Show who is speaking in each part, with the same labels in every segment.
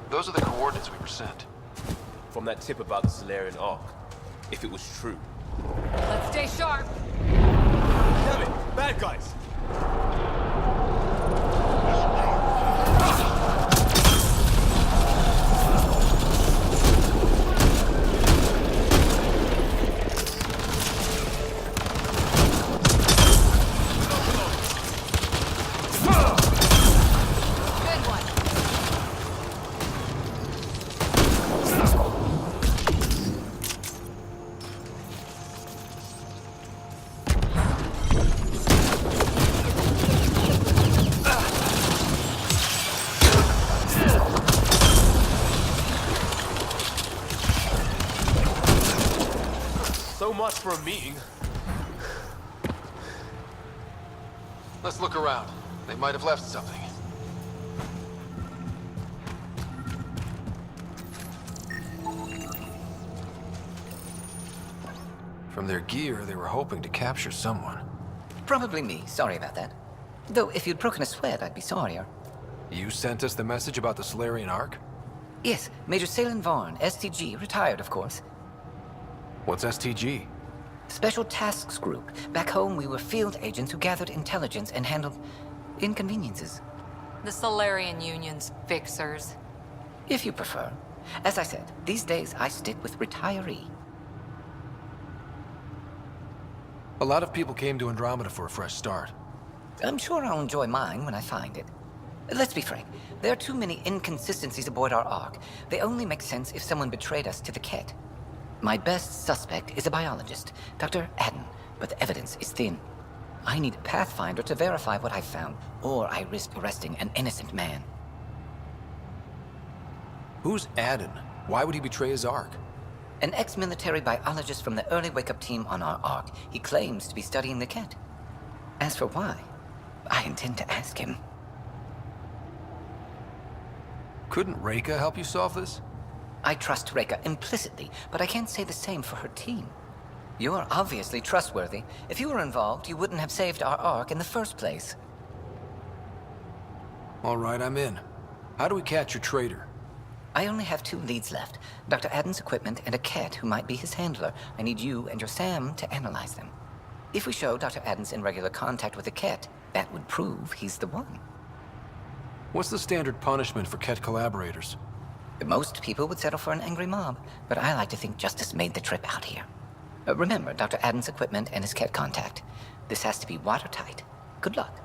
Speaker 1: Those are the coordinates we were sent.
Speaker 2: From that tip about the Solarian Ark. If it was true.
Speaker 3: Let's stay sharp.
Speaker 2: Damn it! Bad guys! So much for a meeting.
Speaker 1: Let's look around. They might have left something. From their gear, they were hoping to capture someone.
Speaker 4: Probably me. Sorry about that. Though, if you'd broken a sweat, I'd be sorrier.
Speaker 1: You sent us the message about the Solarian Ark?
Speaker 4: Yes, Major Salin Varn, STG, retired, of course.
Speaker 1: What's STG?
Speaker 4: Special Tasks Group. Back home, we were field agents who gathered intelligence and handled inconveniences.
Speaker 3: The Solarian Union's fixers.
Speaker 4: If you prefer. As I said, these days I stick with retiree.
Speaker 1: A lot of people came to Andromeda for a fresh start.
Speaker 4: I'm sure I'll enjoy mine when I find it. Let's be frank, there are too many inconsistencies aboard our Ark. They only make sense if someone betrayed us to the Ket. My best suspect is a biologist, Dr. Adden, but the evidence is thin. I need a Pathfinder to verify what I've found, or I risk arresting an innocent man.
Speaker 1: Who's Adden? Why would he betray his Ark?
Speaker 4: An ex-military biologist from the early wake-up team on our Ark. He claims to be studying the Ket. As for why, I intend to ask him.
Speaker 1: Couldn't Reka help you solve this?
Speaker 4: I trust Reka implicitly, but I can't say the same for her team. You're obviously trustworthy. If you were involved, you wouldn't have saved our Ark in the first place.
Speaker 1: All right, I'm in. How do we catch your traitor?
Speaker 4: I only have 2 leads left. Dr. Adden's equipment and a Ket who might be his handler. I need you and your Sam to analyze them. If we show Dr. Adden's in regular contact with the Ket, that would prove he's the one.
Speaker 1: What's the standard punishment for Ket collaborators?
Speaker 4: Most people would settle for an angry mob, but I like to think justice made the trip out here. Remember Dr. Adden's equipment and his Ket contact. This has to be watertight. Good luck.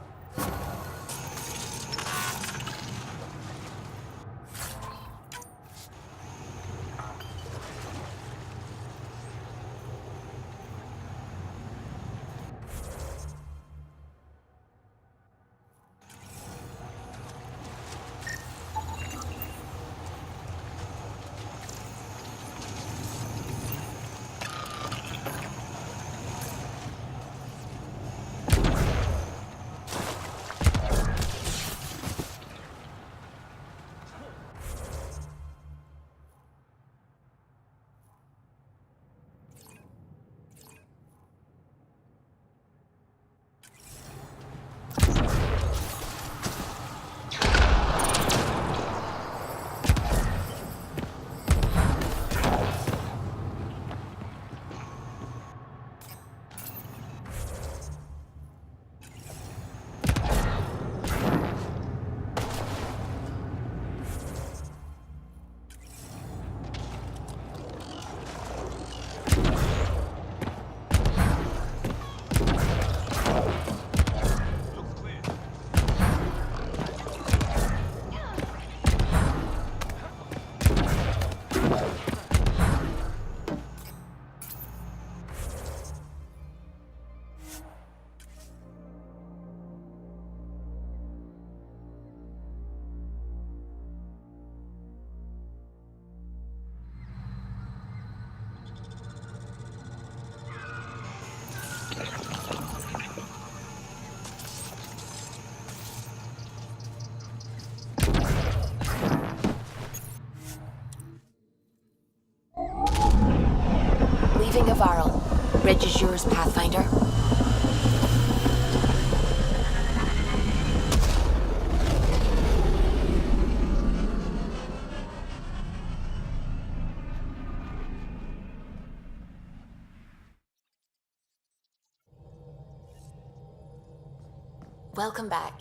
Speaker 5: the Varl. Reg is yours, Pathfinder. Welcome back.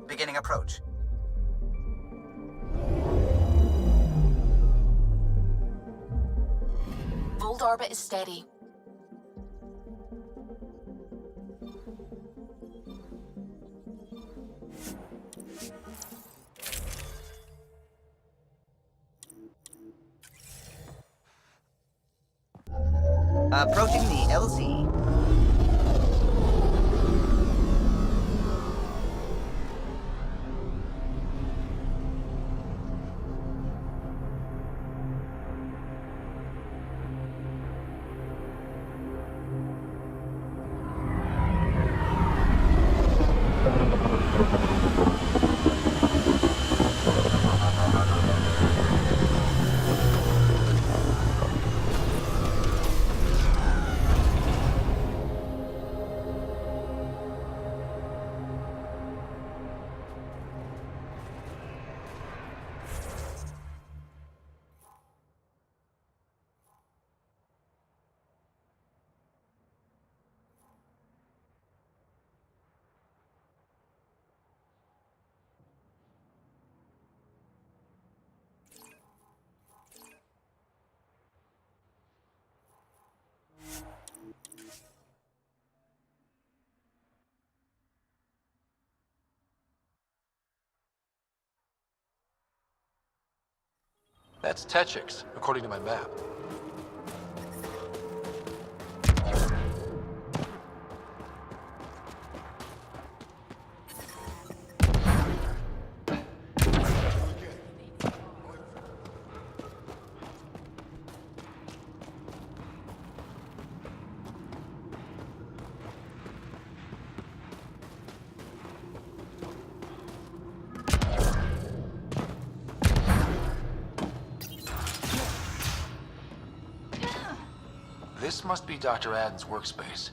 Speaker 6: Beginning approach.
Speaker 5: Bold orbit is steady.
Speaker 6: Approaching the LZ.
Speaker 1: That's Techix, according to my map. This must be Dr. Aden's workspace,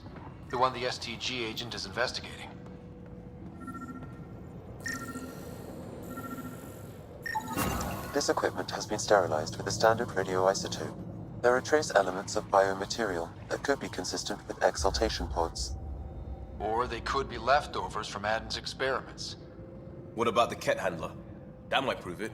Speaker 1: the one the STG agent is investigating.
Speaker 7: This equipment has been sterilized with a standard radioisotope. There are trace elements of biomaterial that could be consistent with exaltation pods.
Speaker 1: Or they could be leftovers from Aden's experiments.
Speaker 2: What about the Ket handler? That might prove it.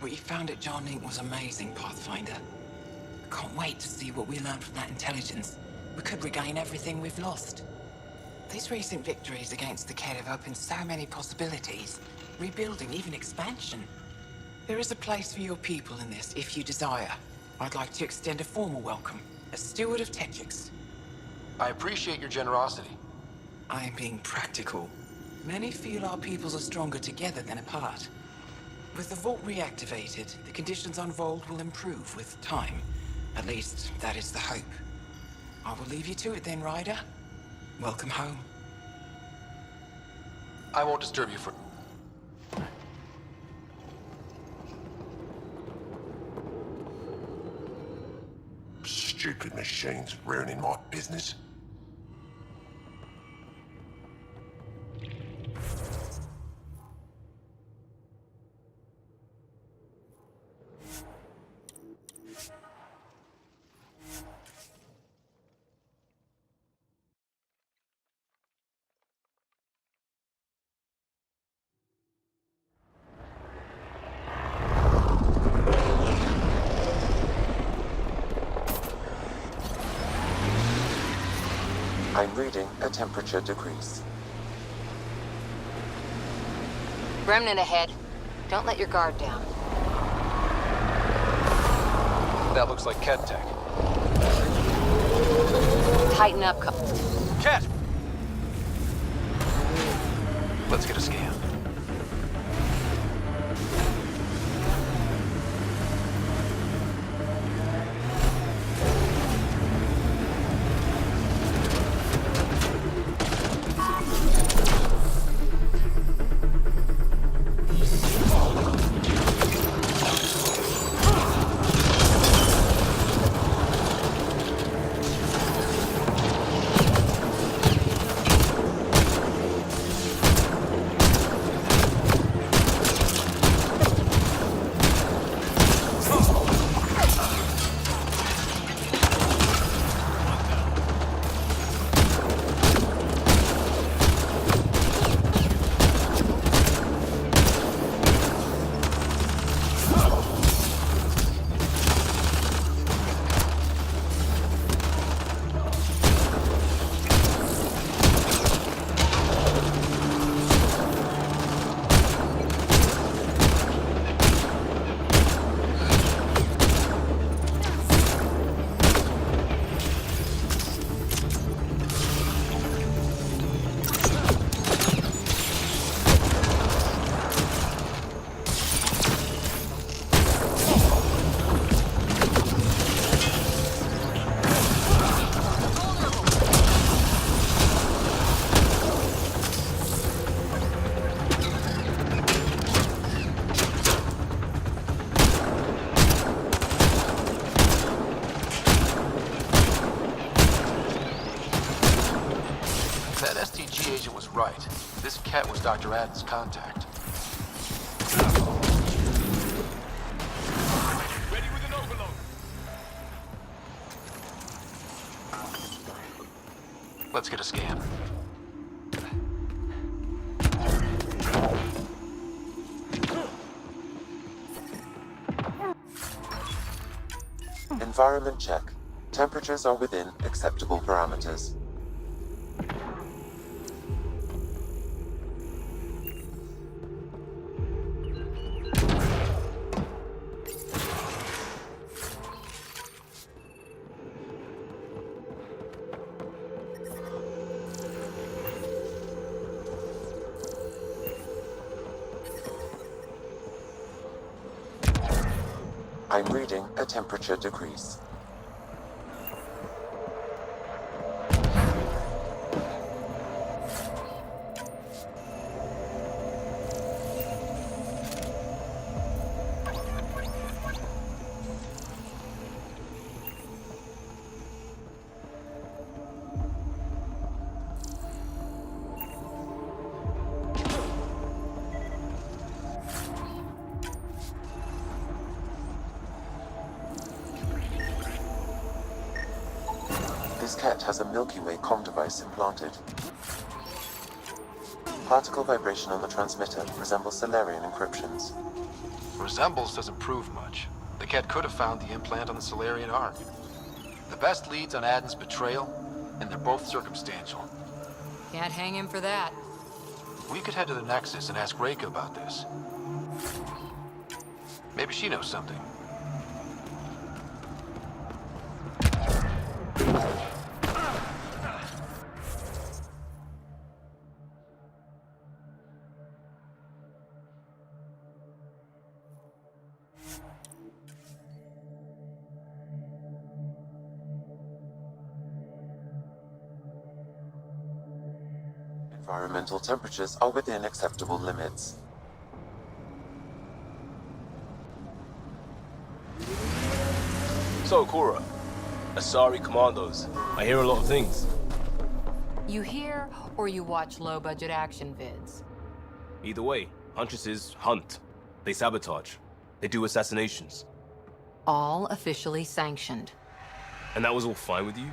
Speaker 8: What you found at John Inc. was amazing, Pathfinder. I can't wait to see what we learn from that intelligence. We could regain everything we've lost. These recent victories against the Kett have opened so many possibilities. Rebuilding, even expansion. There is a place for your people in this, if you desire. I'd like to extend a formal welcome, as steward of Techix.
Speaker 1: I appreciate your generosity.
Speaker 8: I am being practical. Many feel our peoples are stronger together than apart. With the vault reactivated, the conditions on Vold will improve with time. At least, that is the hope. I will leave you to it then, Ryder. Welcome home.
Speaker 1: I won't disturb you for...
Speaker 9: Stupid machines ruining my business.
Speaker 7: I'm reading a temperature decrease.
Speaker 3: Remnant ahead. Don't let your guard down.
Speaker 1: That looks like Ket tech.
Speaker 3: Tighten up.
Speaker 1: Ket! Let's get a scan. That STG agent was right. This Ket was Dr. Addon's contact.
Speaker 2: Ready with an overload.
Speaker 1: Let's get a scan.
Speaker 7: Environment check. Temperatures are within acceptable parameters. I'm reading a temperature decrease. This Ket has a Milky Way comm device implanted. Particle vibration on the transmitter resembles Solarian encryptions.
Speaker 1: Resembles doesn't prove much. The Ket could have found the implant on the Solarian Ark. The best leads on Addon's betrayal, and they're both circumstantial.
Speaker 3: Can't hang him for that.
Speaker 1: We could head to the Nexus and ask Reika about this. Maybe she knows something.
Speaker 7: Environmental temperatures are within acceptable limits.
Speaker 2: So, Cora, Asari Commandos. I hear a lot of things.
Speaker 3: You hear or you watch low-budget action vids?
Speaker 2: Either way, Huntresses hunt. They sabotage. They do assassinations.
Speaker 3: All officially sanctioned.
Speaker 2: And that was all fine with you?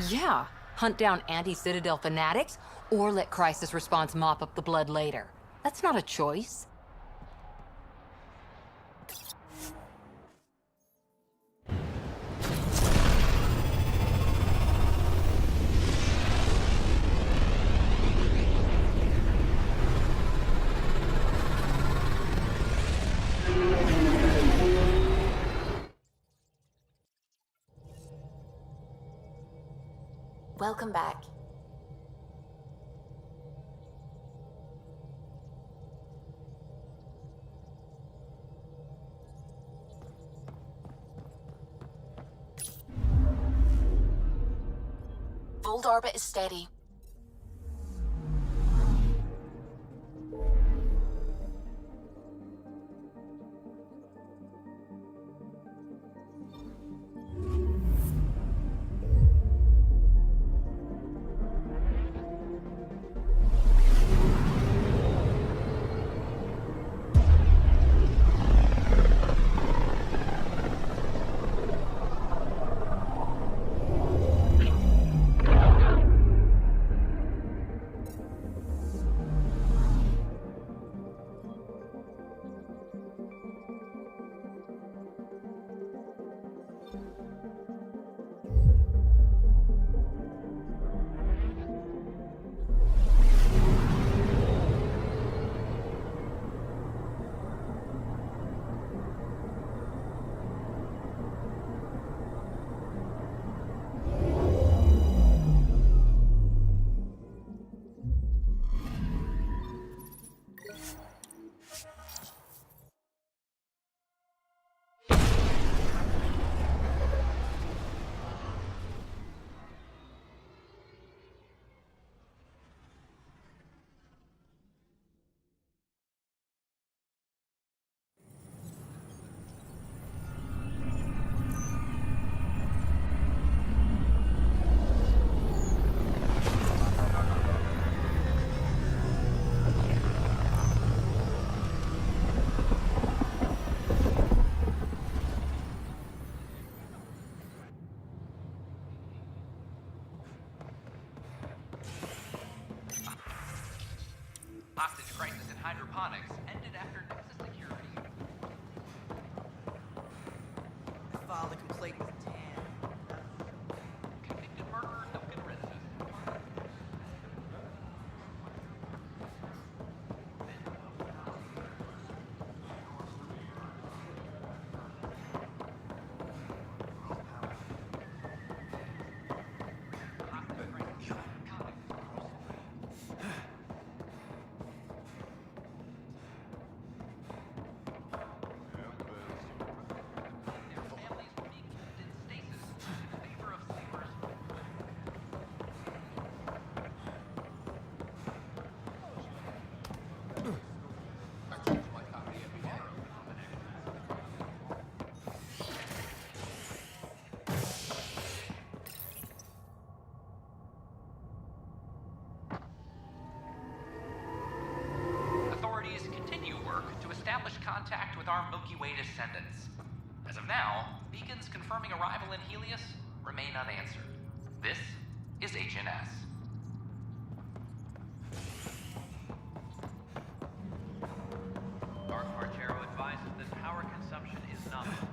Speaker 3: Yeah. Hunt down anti-Citadel fanatics, or let crisis response mop up the blood later. That's not a choice.
Speaker 5: Welcome back. Volt orbit is steady.
Speaker 10: Hostage crisis in hydroponics ended after Nexus security.
Speaker 6: I filed a complaint with Tan.
Speaker 10: Convicted murderer Duncan Resident. Their families were being kept in stasis in favor of savers. Authorities continue work to establish contact with our Milky Way descendants. As of now, beacons confirming arrival in Helios remain unanswered. This is HNS. Dark Marchero advises that power consumption is nominal.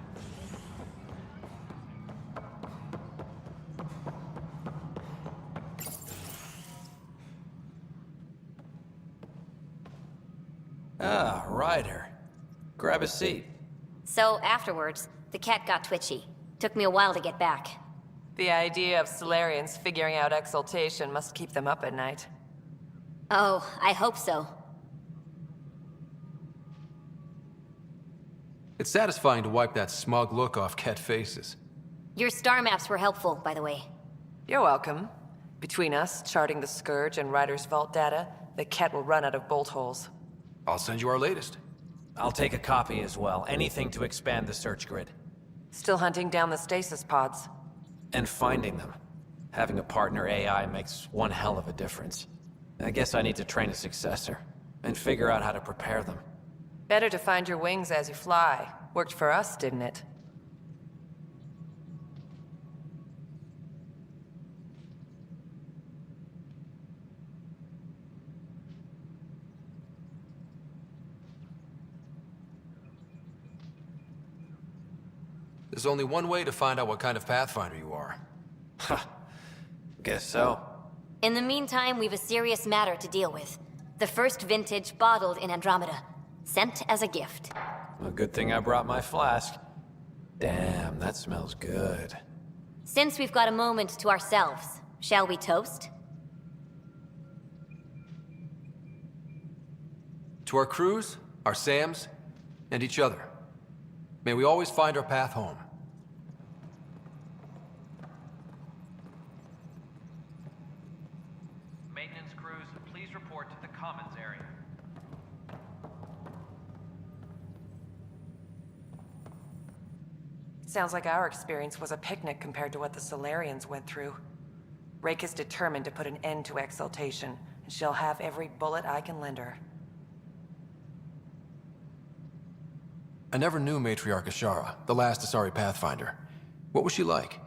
Speaker 11: Ah, Ryder. Grab a seat.
Speaker 12: So afterwards, the cat got twitchy. Took me a while to get back.
Speaker 13: The idea of Solarians figuring out exaltation must keep them up at night.
Speaker 12: Oh, I hope so.
Speaker 1: It's satisfying to wipe that smug look off Ket faces.
Speaker 12: Your star maps were helpful, by the way.
Speaker 13: You're welcome. Between us, charting the Scourge and Ryder's vault data, the Ket will run out of bolt holes.
Speaker 1: I'll send you our latest.
Speaker 11: I'll take a copy as well. Anything to expand the search grid.
Speaker 13: Still hunting down the stasis pods.
Speaker 11: And finding them. Having a partner AI makes one hell of a difference. I guess I need to train a successor. And figure out how to prepare them.
Speaker 13: Better to find your wings as you fly. Worked for us, didn't it?
Speaker 1: There's only one way to find out what kind of Pathfinder you are.
Speaker 11: Guess so.
Speaker 12: In the meantime, we've a serious matter to deal with. The first vintage bottled in Andromeda. Sent as a gift.
Speaker 11: A good thing I brought my flask. Damn, that smells good.
Speaker 12: Since we've got a moment to ourselves, Shall we toast?
Speaker 1: To our crews, our Sams, and each other. May we always find our path home.
Speaker 10: Maintenance crews, please report to the commons area.
Speaker 13: Sounds like our experience was a picnic compared to what the Solarians went through. Rake is determined to put an end to exaltation, and she'll have every bullet I can lend her.
Speaker 1: I never knew Matriarch Ashara, the last Asari Pathfinder. What was she like?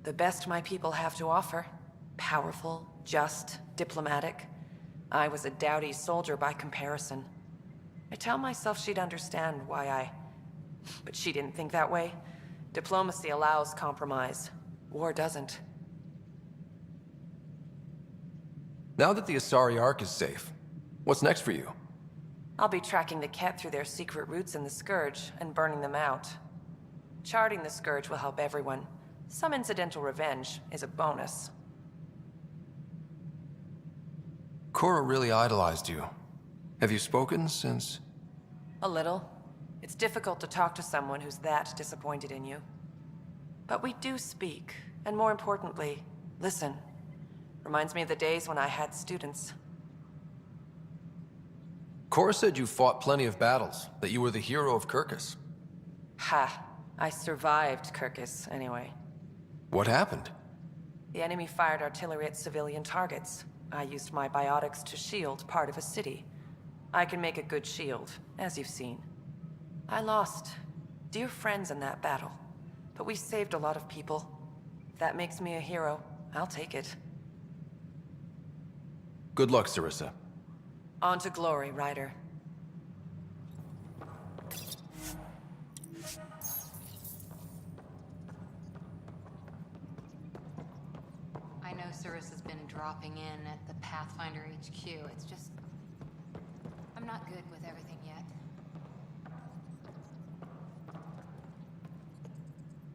Speaker 13: The best my people have to offer. Powerful, just, diplomatic. I was a dowdy soldier by comparison. I tell myself she'd understand why I... But she didn't think that way. Diplomacy allows compromise. War doesn't.
Speaker 1: Now that the Asari Ark is safe, what's next for you?
Speaker 13: I'll be tracking the Ket through their secret routes in the Scourge and burning them out. Charting the Scourge will help everyone. Some incidental revenge is a bonus.
Speaker 1: Cora really idolized you. Have you spoken since?
Speaker 13: A little. It's difficult to talk to someone who's that disappointed in you. But we do speak, and more importantly, listen. Reminds me of the days when I had students.
Speaker 1: Cora said you fought plenty of battles, that you were the hero of Kirkus.
Speaker 13: Ha! I survived Kirkus, anyway.
Speaker 1: What happened?
Speaker 13: The enemy fired artillery at civilian targets. I used my biotics to shield part of a city. I can make a good shield, as you've seen. I lost dear friends in that battle, but we saved a lot of people. If that makes me a hero, I'll take it.
Speaker 1: Good luck, Sarissa.
Speaker 13: On to glory, Ryder.
Speaker 3: I know Sarissa's been dropping in at the Pathfinder HQ. It's just... I'm not good with everything yet.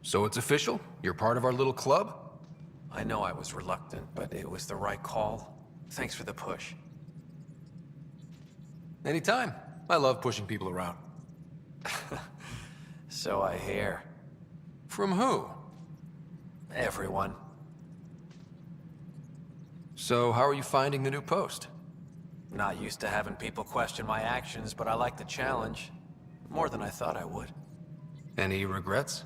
Speaker 1: So it's official? You're part of our little club?
Speaker 11: I know I was reluctant, but it was the right call. Thanks for the push.
Speaker 1: Anytime. I love pushing people around.
Speaker 11: So I hear.
Speaker 1: From who?
Speaker 11: Everyone.
Speaker 1: So how are you finding the new post?
Speaker 11: Not used to having people question my actions, but I like the challenge. More than I thought I would.
Speaker 1: Any regrets?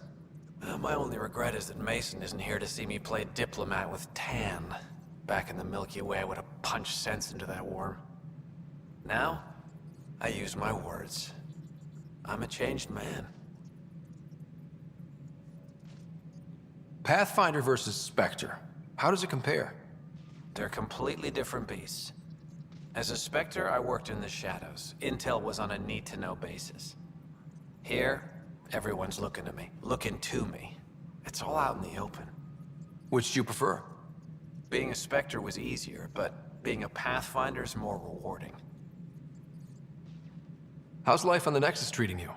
Speaker 11: My only regret is that Mason isn't here to see me play diplomat with Tan. Back in the Milky Way, I would have punched sense into that worm. Now, I use my words. I'm a changed man.
Speaker 1: Pathfinder versus Spectre. How does it compare?
Speaker 11: They're completely different beasts. As a Spectre, I worked in the shadows. Intel was on a need-to-know basis. Here, everyone's looking to me. Looking to me. It's all out in the open.
Speaker 1: Which do you prefer?
Speaker 11: Being a Spectre was easier, but being a Pathfinder is more rewarding.
Speaker 1: How's life on the Nexus treating you?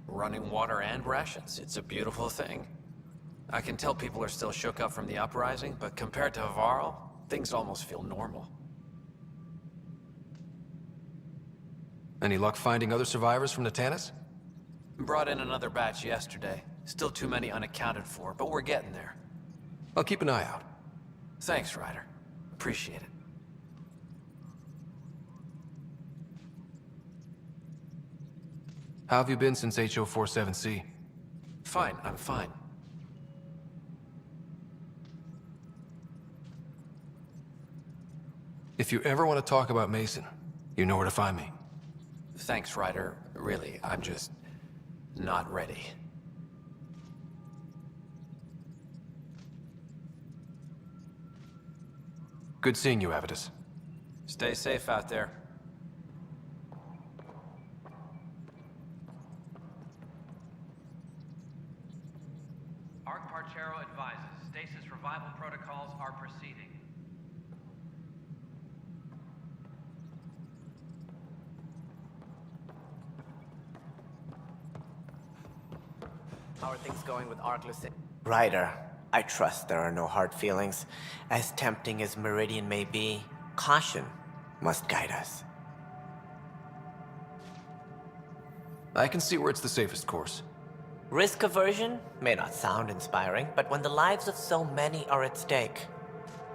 Speaker 11: Running water and rations. It's a beautiful thing. I can tell people are still shook up from the uprising, but compared to Varl, things almost feel normal.
Speaker 1: Any luck finding other survivors from Natanis?
Speaker 11: Brought in another batch yesterday. Still too many unaccounted for, but we're getting there.
Speaker 1: I'll keep an eye out.
Speaker 11: Thanks, Ryder. Appreciate it.
Speaker 1: How have you been since HO47C?
Speaker 11: Fine, I'm fine.
Speaker 1: If you ever want to talk about Mason, you know where to find me.
Speaker 11: Thanks, Ryder. Really, I'm just not ready.
Speaker 1: Good seeing you, Avitus.
Speaker 11: Stay safe out there.
Speaker 10: Arc Parchero advises stasis revival protocols are proceeding.
Speaker 6: How are things going with Arc Lucid?
Speaker 14: Ryder, I trust there are no hard feelings. As tempting as Meridian may be, caution must guide us.
Speaker 1: I can see where it's the safest course.
Speaker 14: Risk aversion may not sound inspiring, but when the lives of so many are at stake,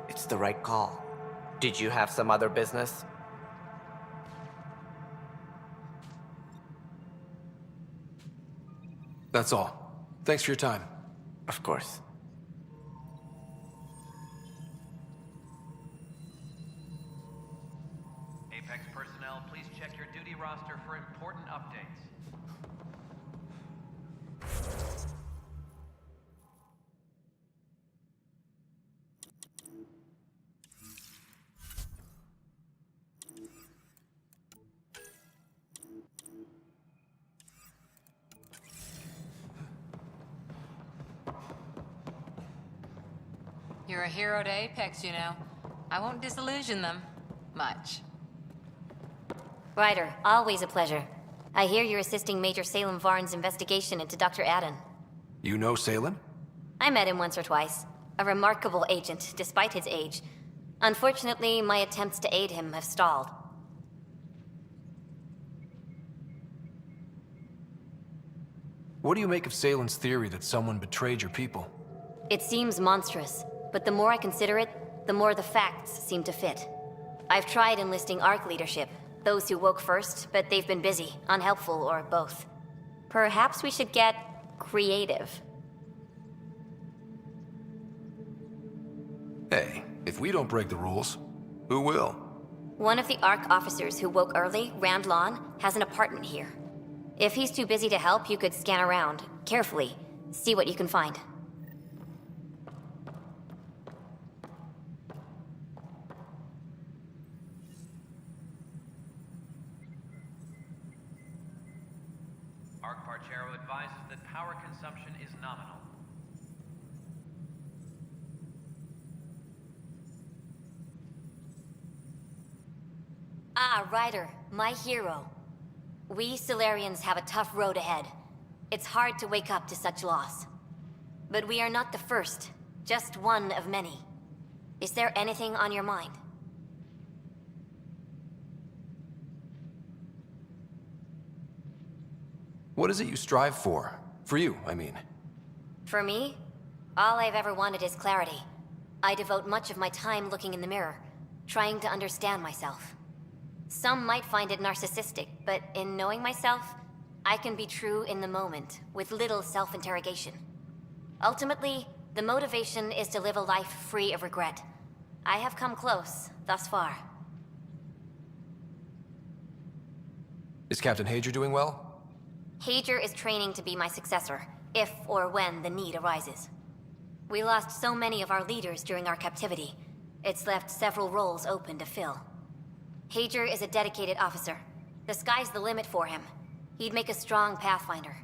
Speaker 14: it's the right call. Did you have some other business?
Speaker 1: That's all. Thanks for your time.
Speaker 14: Of course.
Speaker 10: Apex personnel, please check your duty roster for important updates.
Speaker 3: You're a hero to Apex, you know. I won't disillusion them. Much.
Speaker 12: Ryder, always a pleasure. I hear you're assisting Major Salem Varn's investigation into Dr. Adden.
Speaker 1: You know Salem?
Speaker 12: I met him once or twice. A remarkable agent, despite his age. Unfortunately, my attempts to aid him have stalled.
Speaker 1: What do you make of Salem's theory that someone betrayed your people?
Speaker 12: It seems monstrous, but the more I consider it, the more the facts seem to fit. I've tried enlisting ARC leadership, those who woke first, but they've been busy, unhelpful, or both. Perhaps we should get creative.
Speaker 1: Hey, if we don't break the rules, who will?
Speaker 12: One of the ARC officers who woke early, Rand Lawn, has an apartment here. If he's too busy to help, you could scan around, carefully, see what you can find.
Speaker 10: ARC Parchero advises that power consumption is nominal.
Speaker 12: Ah, Ryder, my hero. We Solarians have a tough road ahead. It's hard to wake up to such loss. But we are not the first, just one of many. Is there anything on your mind?
Speaker 1: What is it you strive for? For you, I mean.
Speaker 12: For me, all I've ever wanted is clarity. I devote much of my time looking in the mirror, trying to understand myself. Some might find it narcissistic, but in knowing myself, I can be true in the moment, with little self-interrogation. Ultimately, the motivation is to live a life free of regret. I have come close, thus far.
Speaker 1: Is Captain Hager doing well?
Speaker 12: Hager is training to be my successor, if or when the need arises. We lost so many of our leaders during our captivity. It's left several roles open to fill. Hager is a dedicated officer. The sky's the limit for him. He'd make a strong Pathfinder.